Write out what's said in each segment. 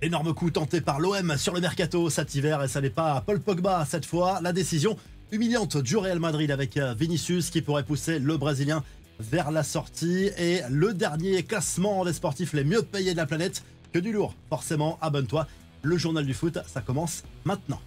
Énorme coup tenté par l'OM sur le mercato cet hiver et ça n'est pas Paul Pogba cette fois. La décision humiliante du Real Madrid avec Vinicius qui pourrait pousser le Brésilien vers la sortie et le dernier classement des sportifs les mieux payés de la planète. Que du lourd, forcément, abonne-toi. Le journal du foot, ça commence maintenant.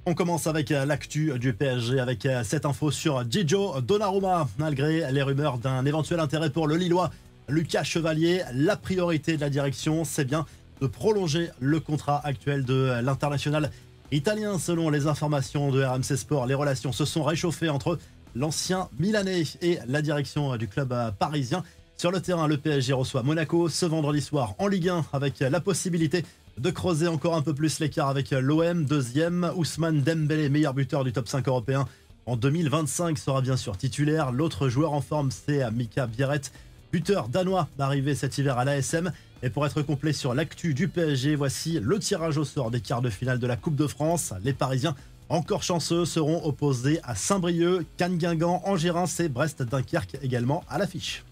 On commence avec l'actu du PSG avec cette info sur Gigio Donnarumma. Malgré les rumeurs d'un éventuel intérêt pour le Lillois Lucas Chevalier, la priorité de la direction, c'est bien de prolonger le contrat actuel de l'international italien. Selon les informations de RMC Sport, les relations se sont réchauffées entre l'ancien Milanais et la direction du club parisien. Sur le terrain, le PSG reçoit Monaco ce vendredi soir en Ligue 1 avec la possibilité de creuser encore un peu plus l'écart avec l'OM. Deuxième, Ousmane Dembélé, meilleur buteur du top 5 européen en 2025, sera bien sûr titulaire. L'autre joueur en forme, c'est Mika Bierret, buteur danois arrivé cet hiver à l'ASM. Et pour être complet sur l'actu du PSG, voici le tirage au sort des quarts de finale de la Coupe de France. Les Parisiens, encore chanceux, seront opposés à Saint-Brieuc, Cannes-Guingamp, Angers et Brest-Dunkerque également à l'affiche.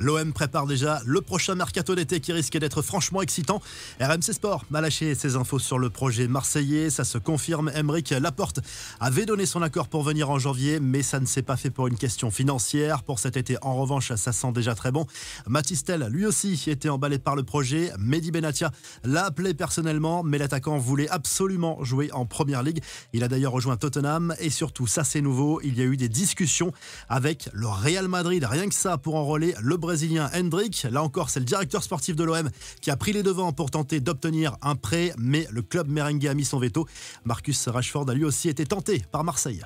L'OM prépare déjà le prochain mercato d'été qui risque d'être franchement excitant. RMC Sport m'a lâché ses infos sur le projet marseillais. Ça se confirme, Aymeric Laporte avait donné son accord pour venir en janvier, mais ça ne s'est pas fait pour une question financière. Pour cet été, en revanche, ça sent déjà très bon. Mathys Tel, lui aussi, était emballé par le projet. Mehdi Benatia l'a appelé personnellement, mais l'attaquant voulait absolument jouer en Première Ligue. Il a d'ailleurs rejoint Tottenham et surtout, ça c'est nouveau, il y a eu des discussions avec le Real Madrid. Rien que ça pour enrôler le Brésilien Hendrick. Là encore, c'est le directeur sportif de l'OM qui a pris les devants pour tenter d'obtenir un prêt, mais le club merengue a mis son veto. Marcus Rashford a lui aussi été tenté par Marseille.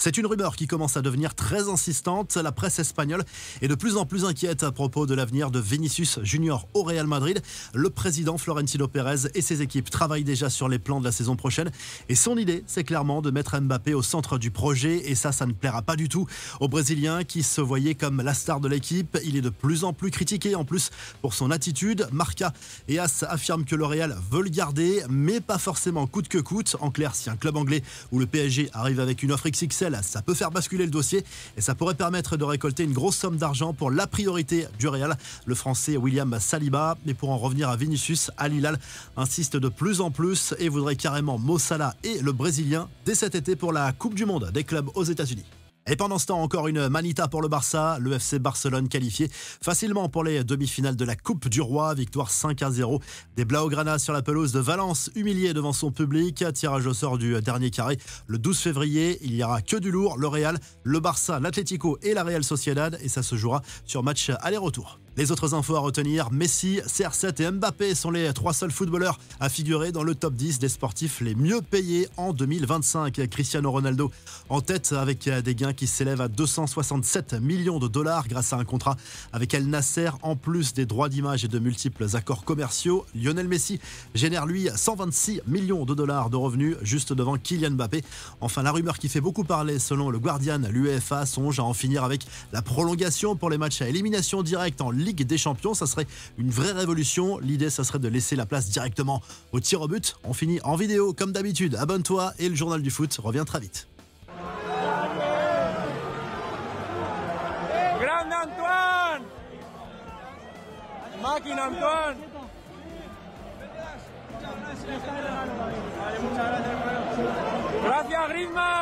C'est une rumeur qui commence à devenir très insistante. La presse espagnole est de plus en plus inquiète à propos de l'avenir de Vinicius Junior au Real Madrid. Le président Florentino Pérez et ses équipes travaillent déjà sur les plans de la saison prochaine. Et son idée, c'est clairement de mettre Mbappé au centre du projet. Et ça ne plaira pas du tout au Brésilien qui se voyait comme la star de l'équipe. Il est de plus en plus critiqué en plus pour son attitude. Marca et As affirment que le Real veut le garder, mais pas forcément coûte que coûte. En clair, si un club anglais ou le PSG arrive avec une offre XXL, ça peut faire basculer le dossier et ça pourrait permettre de récolter une grosse somme d'argent pour la priorité du Real, le français William Saliba. Mais pour en revenir à Vinicius, Al Hilal insiste de plus en plus et voudrait carrément Mo Salah et le Brésilien dès cet été pour la Coupe du Monde des clubs aux États-Unis. Et pendant ce temps, encore une manita pour le Barça. Le FC Barcelone qualifié facilement pour les demi-finales de la Coupe du Roi. Victoire 5-0 des Blaugrana sur la pelouse de Valence, humilié devant son public. Tirage au sort du dernier carré le 12 février. Il n'y aura que du lourd. Le Real, le Barça, l'Atlético et la Real Sociedad. Et ça se jouera sur match aller-retour. Les autres infos à retenir, Messi, CR7 et Mbappé sont les trois seuls footballeurs à figurer dans le top 10 des sportifs les mieux payés en 2025. Cristiano Ronaldo en tête avec des gains qui s'élèvent à 267 millions de dollars grâce à un contrat avec El Nasser en plus des droits d'image et de multiples accords commerciaux. Lionel Messi génère lui 126 millions de dollars de revenus juste devant Kylian Mbappé. Enfin, la rumeur qui fait beaucoup parler selon le Guardian, l'UEFA songe à en finir avec la prolongation pour les matchs à élimination directe en Ligue des Champions. Ça serait une vraie révolution. L'idée, ça serait de laisser la place directement au tir au but. On finit en vidéo comme d'habitude. Abonne-toi et le journal du foot revient très vite. Grande Antoine! Máquina Antoine! Gracias Griezmann!